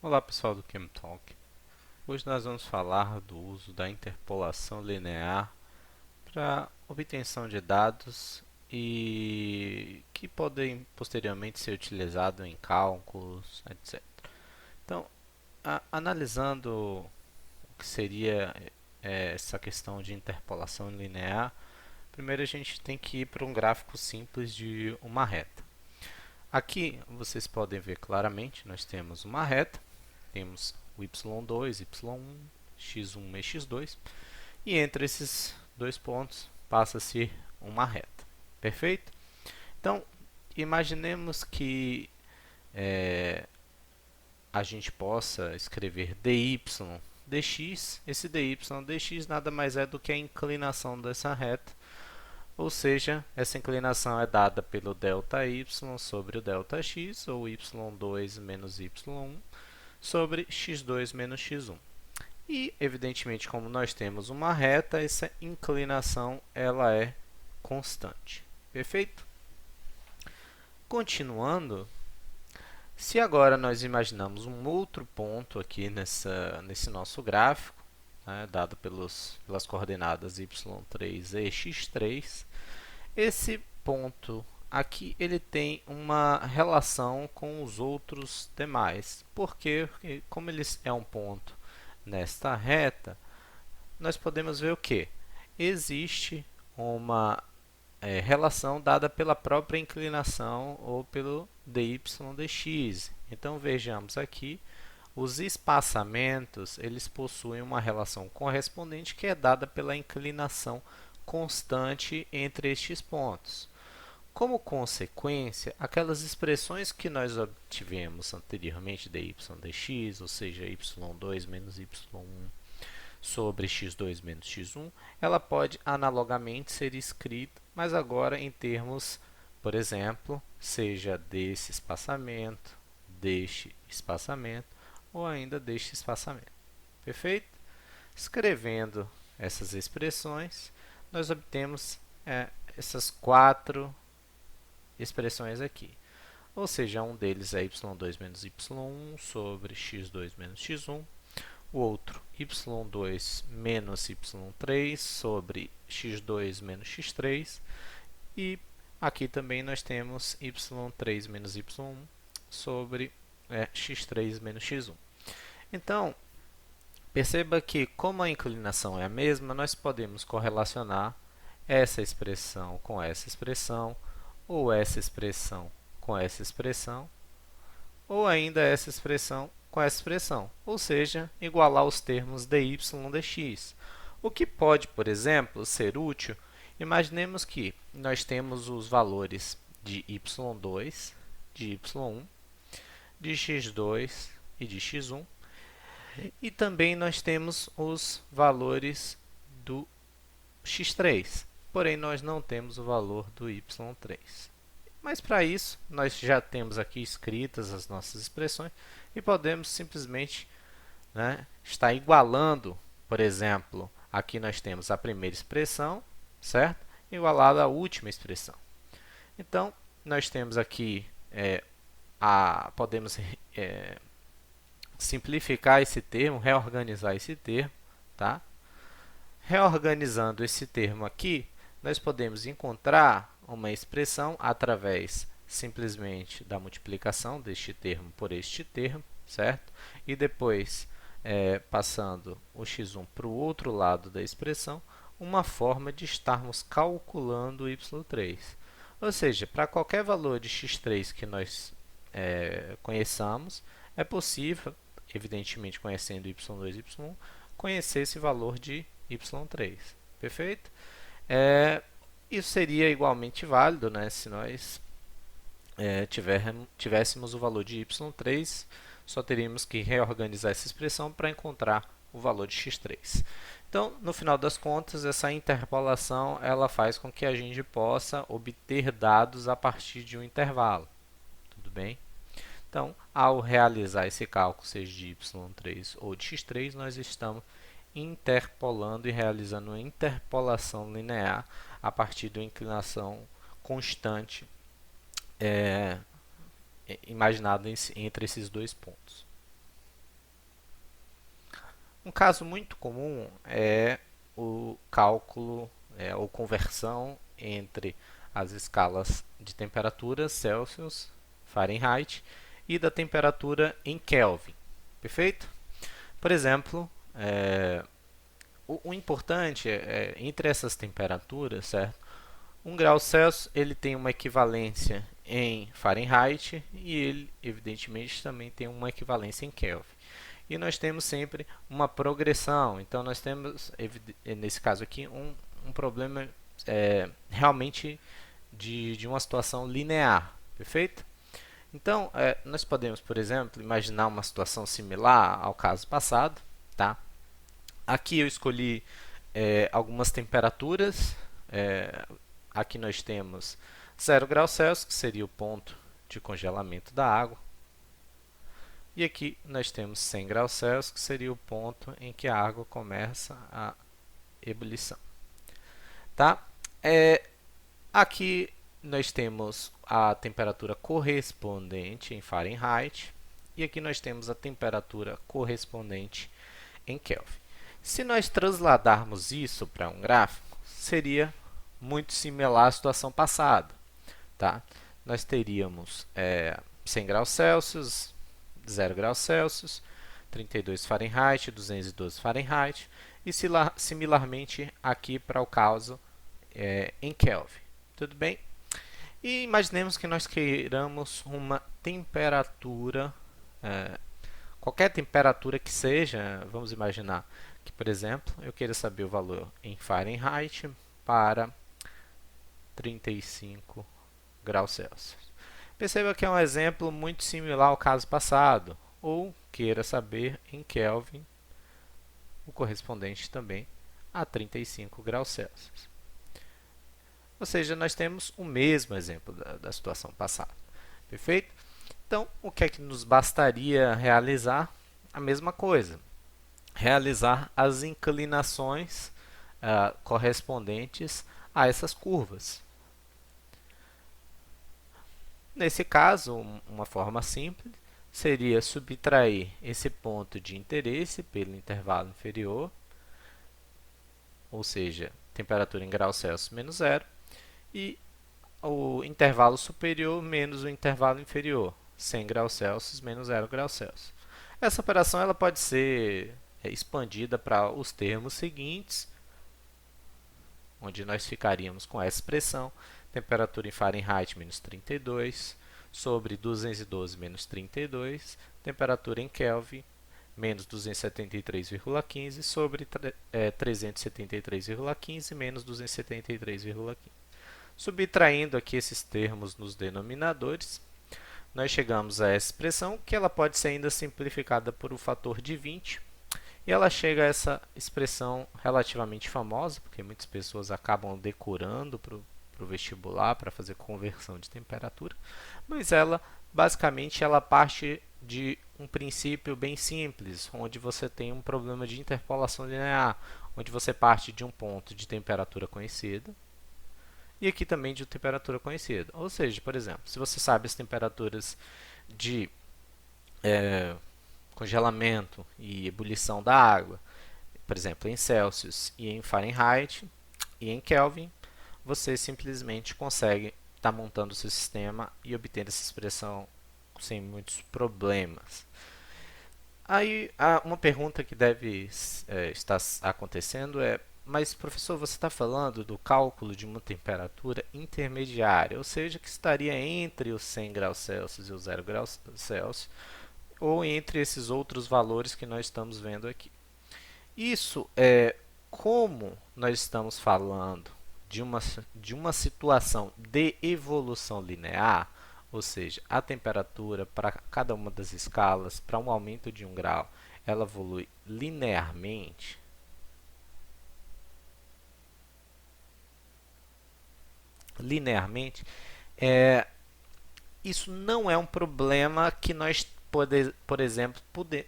Olá pessoal do ChemTalk. Hoje nós vamos falar do uso da interpolação linear para obtenção de dados e que podem posteriormente ser utilizados em cálculos, etc. Então, analisando o que seria essa questão de interpolação linear, primeiro a gente tem que ir para um gráfico simples de uma reta. Aqui vocês podem ver claramente, nós temos uma reta, temos o y2, y1, x1 e x2, e entre esses dois pontos passa-se uma reta. Perfeito? Então, imaginemos que a gente possa escrever dy dx. Esse dy dx nada mais é do que a inclinação dessa reta, ou seja, essa inclinação é dada pelo ΔY sobre o ΔX, ou y2 menos y1, sobre x2 menos x1. E, evidentemente, como nós temos uma reta, essa inclinação ela é constante. Perfeito? Continuando, se agora nós imaginamos um outro ponto aqui nesse nosso gráfico, né, dado pelas coordenadas y3 e x3, esse ponto aqui ele tem uma relação com os outros demais. Porque como ele é um ponto nesta reta, nós podemos ver o que? Existe uma relação dada pela própria inclinação ou pelo dy dx. Então vejamos aqui, os espaçamentos eles possuem uma relação correspondente que é dada pela inclinação constante entre estes pontos. Como consequência, aquelas expressões que nós obtivemos anteriormente dy dx, ou seja, y2 menos y1 sobre x2 menos x1, ela pode analogamente ser escrita, mas agora em termos, por exemplo, seja desse espaçamento, deste espaçamento ou ainda deste espaçamento. Perfeito? Escrevendo essas expressões, nós obtemos essas quatro expressões aqui. Ou seja, um deles é y2 menos y1 sobre x2 menos x1, o outro y2 menos y3 sobre x2 menos x3, e aqui também nós temos y3 menos y1 sobre x3 menos x1. Então, perceba que, como a inclinação é a mesma, nós podemos correlacionar essa expressão com essa expressão, ou essa expressão com essa expressão, ou ainda essa expressão com essa expressão, ou seja, igualar os termos dy dx. O que pode, por exemplo, ser útil, imaginemos que nós temos os valores de y2, de y1, de x2 e de x1, e também nós temos os valores do x3, porém nós não temos o valor do y3. Mas para isso, nós já temos aqui escritas as nossas expressões e podemos simplesmente estar igualando, por exemplo, aqui nós temos a primeira expressão, certo? Igualada à última expressão. Então, nós temos aqui, podemos simplificar esse termo, reorganizar esse termo, tá? Reorganizando esse termo aqui, nós podemos encontrar uma expressão através simplesmente da multiplicação deste termo por este termo, certo? E depois, passando o x1 para o outro lado da expressão, uma forma de estarmos calculando o y3. Ou seja, para qualquer valor de x3 que nós conheçamos, é possível, evidentemente conhecendo y2 e y1, conhecer esse valor de y3. Perfeito? Isso seria igualmente válido, né, se nós tivéssemos o valor de y3, só teríamos que reorganizar essa expressão para encontrar o valor de x3. Então, no final das contas, essa interpolação ela faz com que a gente possa obter dados a partir de um intervalo. Tudo bem? Então, ao realizar esse cálculo, seja de y3 ou de x3, nós estamos interpolando e realizando uma interpolação linear a partir de uma inclinação constante imaginada entre esses dois pontos. Um caso muito comum é o cálculo ou conversão entre as escalas de temperatura Celsius, Fahrenheit e da temperatura em Kelvin. Perfeito? Por exemplo, o importante entre essas temperaturas, certo? 1 grau Celsius ele tem uma equivalência em Fahrenheit e ele, evidentemente, também tem uma equivalência em Kelvin. E nós temos sempre uma progressão. Então, nós temos, nesse caso aqui, um problema realmente de uma situação linear. Perfeito? Então, nós podemos, por exemplo, imaginar uma situação similar ao caso passado. Tá? Aqui eu escolhi algumas temperaturas. Aqui nós temos 0 graus Celsius, que seria o ponto de congelamento da água. E aqui nós temos 100 graus Celsius, que seria o ponto em que a água começa a ebulição. Tá? Aqui nós temos a temperatura correspondente em Fahrenheit e aqui nós temos a temperatura correspondente em Kelvin. Se nós transladarmos isso para um gráfico, seria muito similar à situação passada. Tá? Nós teríamos 100 graus Celsius, 0 graus Celsius, 32 Fahrenheit, 212 Fahrenheit e similarmente aqui para o caso em Kelvin. Tudo bem? E imaginemos que nós queiramos uma temperatura, qualquer temperatura que seja, vamos imaginar que, por exemplo, eu queira saber o valor em Fahrenheit para 35 graus Celsius. Perceba que é um exemplo muito similar ao caso passado, ou queira saber em Kelvin, o correspondente também a 35 graus Celsius. Ou seja, nós temos o mesmo exemplo da situação passada. Perfeito? Então, o que é que nos bastaria realizar? A mesma coisa. Realizar as inclinações correspondentes a essas curvas. Nesse caso, uma forma simples seria subtrair esse ponto de interesse pelo intervalo inferior, ou seja, temperatura em graus Celsius menos 0, e o intervalo superior menos o intervalo inferior, 100 graus Celsius menos 0 graus Celsius. Essa operação ela pode ser expandida para os termos seguintes, onde nós ficaríamos com essa expressão, temperatura em Fahrenheit menos 32, sobre 212 menos 32, temperatura em Kelvin menos 273,15 sobre 373,15 menos 273,15. Subtraindo aqui esses termos nos denominadores, nós chegamos a essa expressão, que ela pode ser ainda simplificada por um fator de 20, e ela chega a essa expressão relativamente famosa, porque muitas pessoas acabam decorando para o vestibular, para fazer conversão de temperatura, mas ela, basicamente, ela parte de um princípio bem simples, onde você tem um problema de interpolação linear, onde você parte de um ponto de temperatura conhecida, e aqui também de temperatura conhecida. Ou seja, por exemplo, se você sabe as temperaturas de congelamento e ebulição da água, por exemplo, em Celsius e em Fahrenheit e em Kelvin, você simplesmente consegue estar montando o seu sistema e obtendo essa expressão sem muitos problemas. Aí, uma pergunta que deve estar acontecendo é: mas, professor, você está falando do cálculo de uma temperatura intermediária, ou seja, que estaria entre os 100 graus Celsius e os 0 graus Celsius, ou entre esses outros valores que nós estamos vendo aqui. Isso como nós estamos falando de uma situação de evolução linear, ou seja, a temperatura para cada uma das escalas, para um aumento de 1 grau, ela evolui linearmente. Isso não é um problema que nós, por exemplo,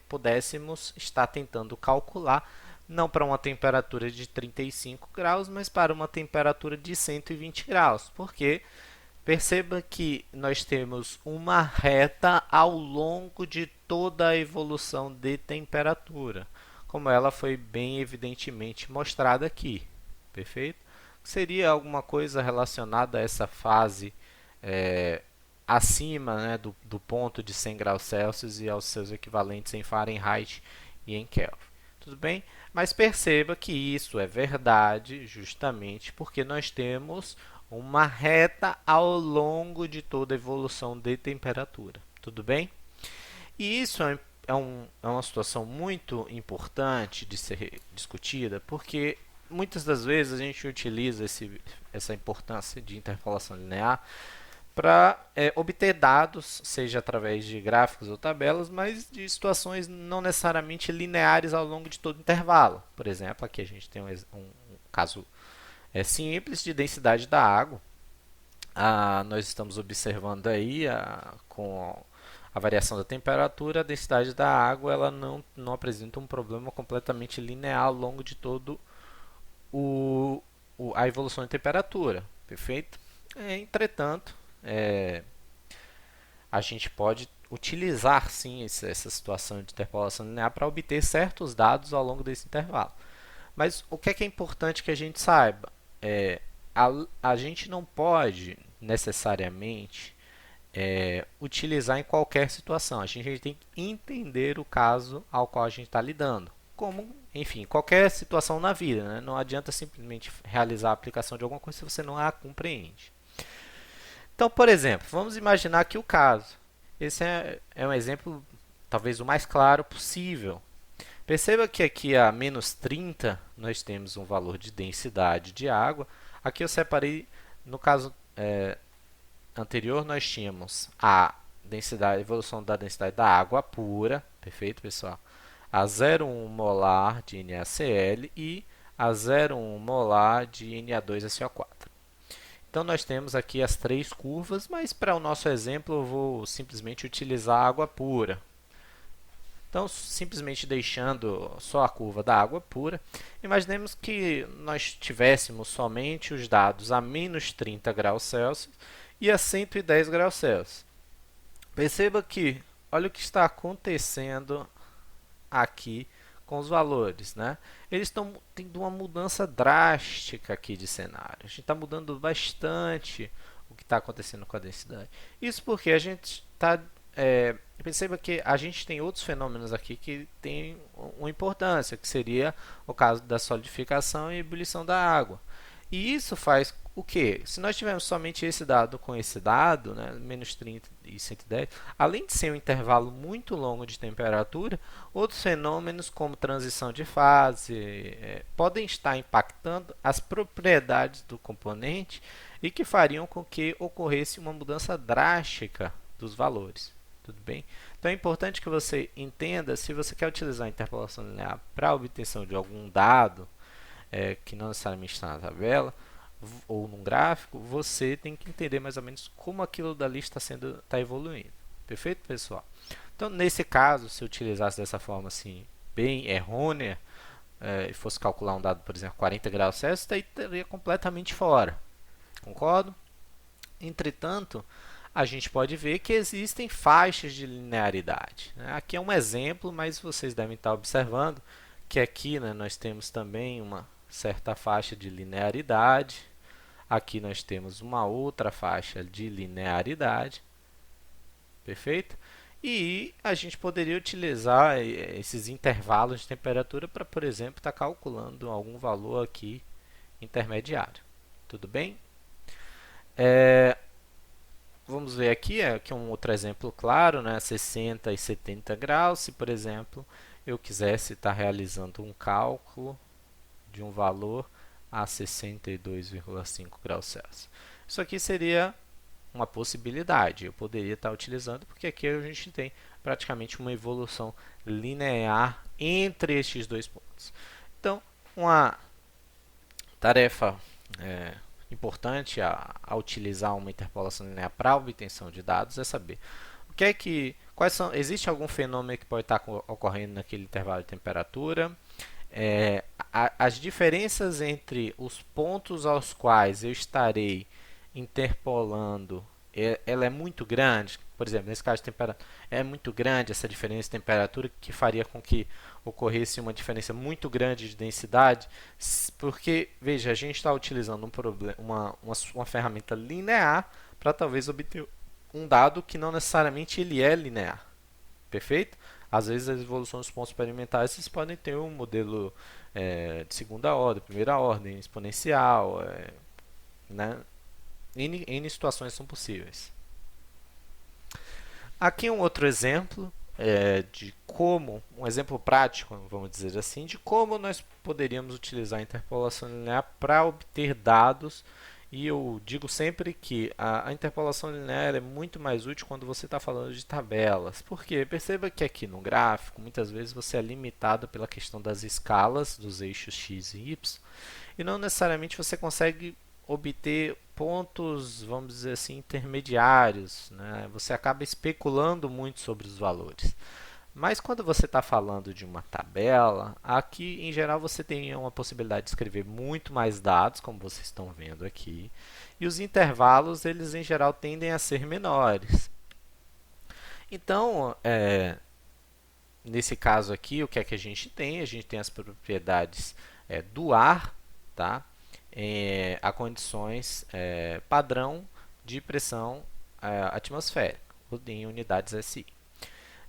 pudéssemos estar tentando calcular, não para uma temperatura de 35 graus, mas para uma temperatura de 120 graus, porque perceba que nós temos uma reta ao longo de toda a evolução de temperatura. como ela foi bem evidentemente mostrada aqui, perfeito? Seria alguma coisa relacionada a essa fase acima, né, do ponto de 100 graus Celsius e aos seus equivalentes em Fahrenheit e em Kelvin. Tudo bem? Mas perceba que isso é verdade justamente porque nós temos uma reta ao longo de toda a evolução de temperatura. Tudo bem? E isso é uma situação muito importante de ser discutida, porque muitas das vezes a gente utiliza essa importância de interpolação linear para obter dados, seja através de gráficos ou tabelas, mas de situações não necessariamente lineares ao longo de todo o intervalo. Por exemplo, aqui a gente tem um caso simples de densidade da água. Nós estamos observando aí com a variação da temperatura, a densidade da água ela não apresenta um problema completamente linear ao longo de todo a evolução de temperatura, perfeito? Entretanto, a gente pode utilizar sim essa situação de interpolação linear para obter certos dados ao longo desse intervalo. Mas o que é importante que a gente saiba? A gente não pode necessariamente utilizar em qualquer situação. A gente tem que entender o caso ao qual a gente está lidando. Como, enfim, qualquer situação na vida, né? Não adianta simplesmente realizar a aplicação de alguma coisa se você não a compreende. Então, por exemplo, vamos imaginar aqui o caso. Esse é um exemplo, talvez o mais claro possível. Perceba que aqui a menos 30 nós temos um valor de densidade de água. Aqui eu separei, no caso anterior, nós tínhamos a evolução da densidade da água pura, perfeito, pessoal? A 0,1 molar de NaCl e a 0,1 molar de Na2SO4. Então, nós temos aqui as três curvas, mas para o nosso exemplo eu vou simplesmente utilizar a água pura. Então, simplesmente deixando só a curva da água pura, imaginemos que nós tivéssemos somente os dados a menos 30 graus Celsius e a 110 graus Celsius. Perceba que, olha o que está acontecendo aqui com os valores, né? Eles estão tendo uma mudança drástica aqui de cenário. A gente está mudando bastante o que está acontecendo com a densidade. Isso porque a gente está... perceba que a gente tem outros fenômenos aqui que têm uma importância, que seria o caso da solidificação e ebulição da água. E isso faz o quê? Se nós tivermos somente esse dado com esse dado, né, menos 30 e 110, além de ser um intervalo muito longo de temperatura, outros fenômenos como transição de fase podem estar impactando as propriedades do componente e que fariam com que ocorresse uma mudança drástica dos valores. Tudo bem? Então é importante que você entenda, se você quer utilizar a interpolação linear para a obtenção de algum dado, que não necessariamente está na tabela ou num gráfico, você tem que entender mais ou menos como aquilo dali está evoluindo. Perfeito, pessoal? Então, nesse caso, se eu utilizasse dessa forma assim, bem errônea, e fosse calcular um dado, por exemplo, 40 graus Celsius, daí estaria completamente fora. Concordo? Entretanto, a gente pode ver que existem faixas de linearidade, né? Aqui é um exemplo, mas vocês devem estar observando que aqui, né, nós temos também uma certa faixa de linearidade. Aqui nós temos uma outra faixa de linearidade. Perfeito? E a gente poderia utilizar esses intervalos de temperatura para, por exemplo, estar calculando algum valor aqui intermediário. Tudo bem? Vamos ver aqui um outro exemplo claro, né? 60 e 70 graus. Se, por exemplo, eu quisesse estar realizando um cálculo de um valor a 62,5 graus Celsius. Isso aqui seria uma possibilidade, eu poderia estar utilizando, porque aqui a gente tem praticamente uma evolução linear entre estes dois pontos. Então, uma tarefa importante a utilizar uma interpolação linear para a obtenção de dados é saber existe algum fenômeno que pode estar ocorrendo naquele intervalo de temperatura, as diferenças entre os pontos aos quais eu estarei interpolando ela é muito grande, por exemplo, nesse caso de temperatura, é muito grande essa diferença de temperatura que faria com que ocorresse uma diferença muito grande de densidade, porque, veja, a gente está utilizando uma ferramenta linear para talvez obter um dado que não necessariamente ele é linear, perfeito? Às vezes as evoluções dos pontos experimentais vocês podem ter um modelo de segunda ordem, primeira ordem, exponencial, né? N situações são possíveis. Aqui um outro exemplo de como, um exemplo prático, vamos dizer assim, de como nós poderíamos utilizar a interpolação linear para obter dados. E eu digo sempre que a interpolação linear é muito mais útil quando você está falando de tabelas. Porque perceba que aqui no gráfico, muitas vezes você é limitado pela questão das escalas dos eixos x e y, e não necessariamente você consegue obter pontos, vamos dizer assim, intermediários, né? Você acaba especulando muito sobre os valores. Mas quando você está falando de uma tabela, aqui em geral você tem uma possibilidade de escrever muito mais dados, como vocês estão vendo aqui, e os intervalos, eles em geral tendem a ser menores. Então, nesse caso aqui, o que é que a gente tem? A gente tem as propriedades do ar, tá? A condições padrão de pressão atmosférica, em unidades SI.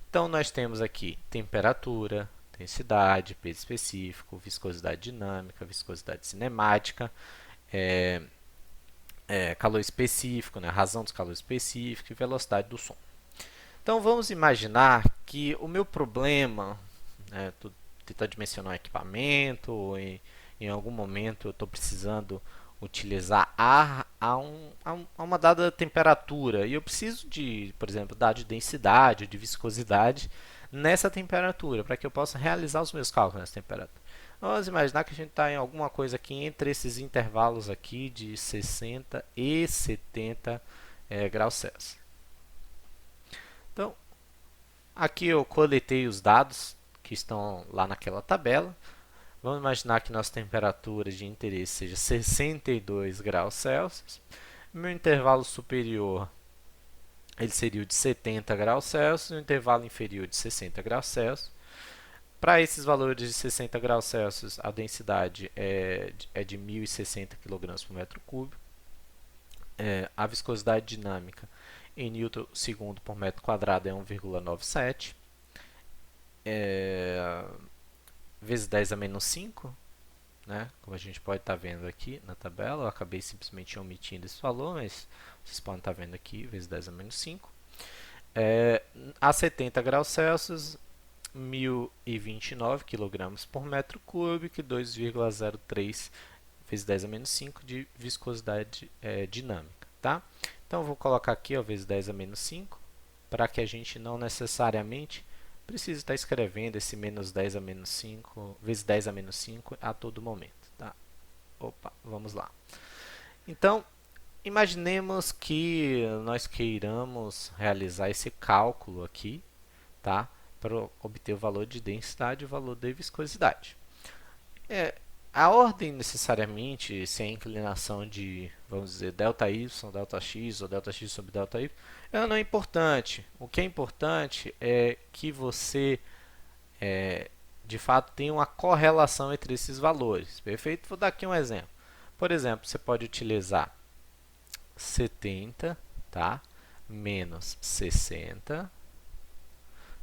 Então, nós temos aqui temperatura, densidade, peso específico, viscosidade dinâmica, viscosidade cinemática, calor específico, né, razão dos calor específico e velocidade do som. Então, vamos imaginar que o meu problema, estou tentando dimensionar um equipamento, ou em algum momento eu estou precisando utilizar ar a uma dada temperatura, e eu preciso de, por exemplo, dado de densidade, de viscosidade nessa temperatura, para que eu possa realizar os meus cálculos nessa temperatura. Vamos imaginar que a gente está em alguma coisa aqui entre esses intervalos aqui de 60 e 70 graus Celsius. Então, aqui eu coletei os dados que estão lá naquela tabela. Vamos imaginar que nossa temperatura de interesse seja 62 graus Celsius. Meu intervalo superior ele seria o de 70 graus Celsius e o intervalo inferior de 60 graus Celsius. Para esses valores de 60 graus Celsius, a densidade é de 1.060 kg por metro cúbico. A viscosidade dinâmica em Newton segundo por metro quadrado é 1,97. Vezes 10 a menos 5, né? Como a gente pode estar vendo aqui na tabela, eu acabei simplesmente omitindo esse valor, mas vocês podem estar vendo aqui, vezes 10 a menos 5. A 70 graus Celsius, 1.029 kg por metro cúbico e 2,03 vezes 10 a menos 5 de viscosidade dinâmica. Tá? Então, eu vou colocar aqui, ó, vezes 10 a menos 5, para que a gente não necessariamente precise estar escrevendo esse menos 10 a menos 5, vezes 10 a menos 5 a todo momento. Tá? Opa, vamos lá. Então, imaginemos que nós queiramos realizar esse cálculo aqui, tá? Para obter o valor de densidade e o valor de viscosidade. A ordem necessariamente, se a inclinação de, vamos dizer, ΔY, ΔX ou ΔX sobre ΔY, ela não é importante. O que é importante é que você, de fato, tenha uma correlação entre esses valores. Perfeito? Vou dar aqui um exemplo. Por exemplo, você pode utilizar 70, tá? Menos 60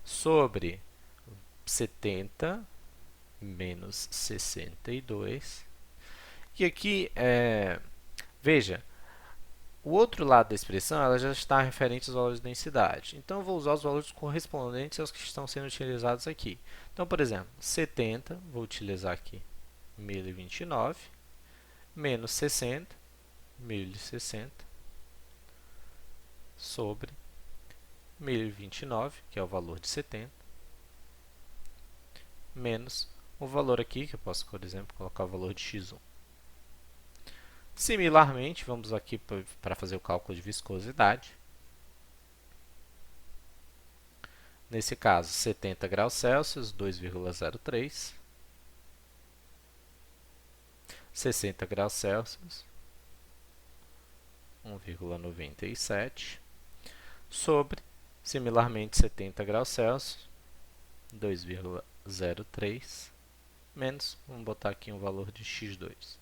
sobre 70 menos 62. E aqui, veja, o outro lado da expressão ela já está referente aos valores de densidade. Então, eu vou usar os valores correspondentes aos que estão sendo utilizados aqui. Então, por exemplo, 70, vou utilizar aqui 1029, menos 60, 1060, sobre 1029, que é o valor de 70, menos o valor aqui, que eu posso, por exemplo, colocar o valor de x1. Similarmente, vamos aqui para fazer o cálculo de viscosidade. Nesse caso, 70 graus Celsius, 2,03. 60 graus Celsius, 1,97 sobre, similarmente, 70 graus Celsius, 2,03 menos, vamos botar aqui um valor de x2.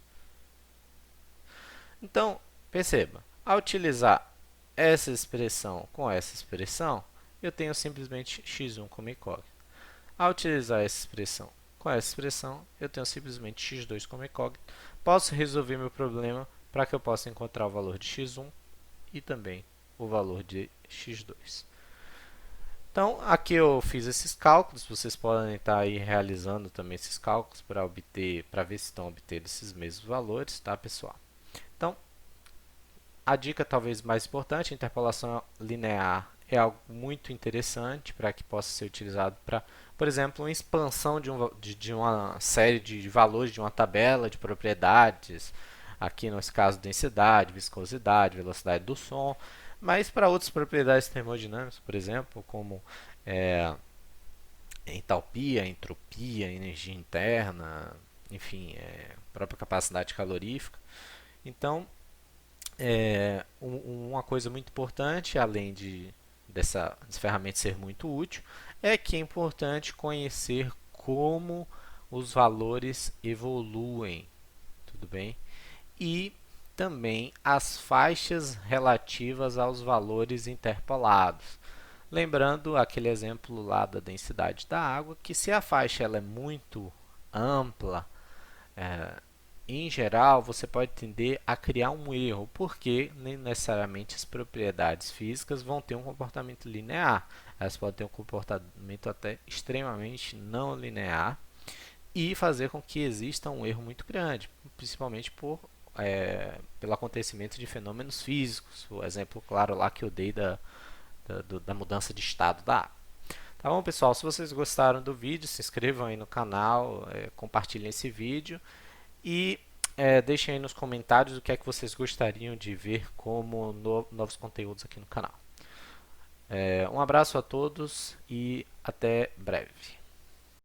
Então, perceba, ao utilizar essa expressão com essa expressão, eu tenho simplesmente x1 como incógnito. Ao utilizar essa expressão com essa expressão, eu tenho simplesmente x2 como incógnito. Posso resolver meu problema para que eu possa encontrar o valor de x1 e também o valor de x2. Então, aqui eu fiz esses cálculos, vocês podem estar aí realizando também esses cálculos para ver se estão obtendo esses mesmos valores, tá, pessoal? Então, a dica talvez mais importante, a interpolação linear é algo muito interessante para que possa ser utilizado para, por exemplo, uma expansão de uma série de valores de uma tabela de propriedades, aqui nesse caso densidade, viscosidade, velocidade do som, mas para outras propriedades termodinâmicas, por exemplo, como entalpia, entropia, energia interna, enfim, própria capacidade calorífica. Então, uma coisa muito importante, além dessa ferramenta ser muito útil, é que é importante conhecer como os valores evoluem, tudo bem? E também as faixas relativas aos valores interpolados. Lembrando aquele exemplo lá da densidade da água, que se a faixa ela é muito ampla, em geral, você pode tender a criar um erro, porque nem necessariamente as propriedades físicas vão ter um comportamento linear. Elas podem ter um comportamento até extremamente não linear e fazer com que exista um erro muito grande, principalmente pelo acontecimento de fenômenos físicos. O exemplo claro lá que eu dei da mudança de estado da água. Tá bom, pessoal? Se vocês gostaram do vídeo, se inscrevam aí no canal, compartilhem esse vídeo. E deixem aí nos comentários o que é que vocês gostariam de ver como novos conteúdos aqui no canal. Um abraço a todos e até breve.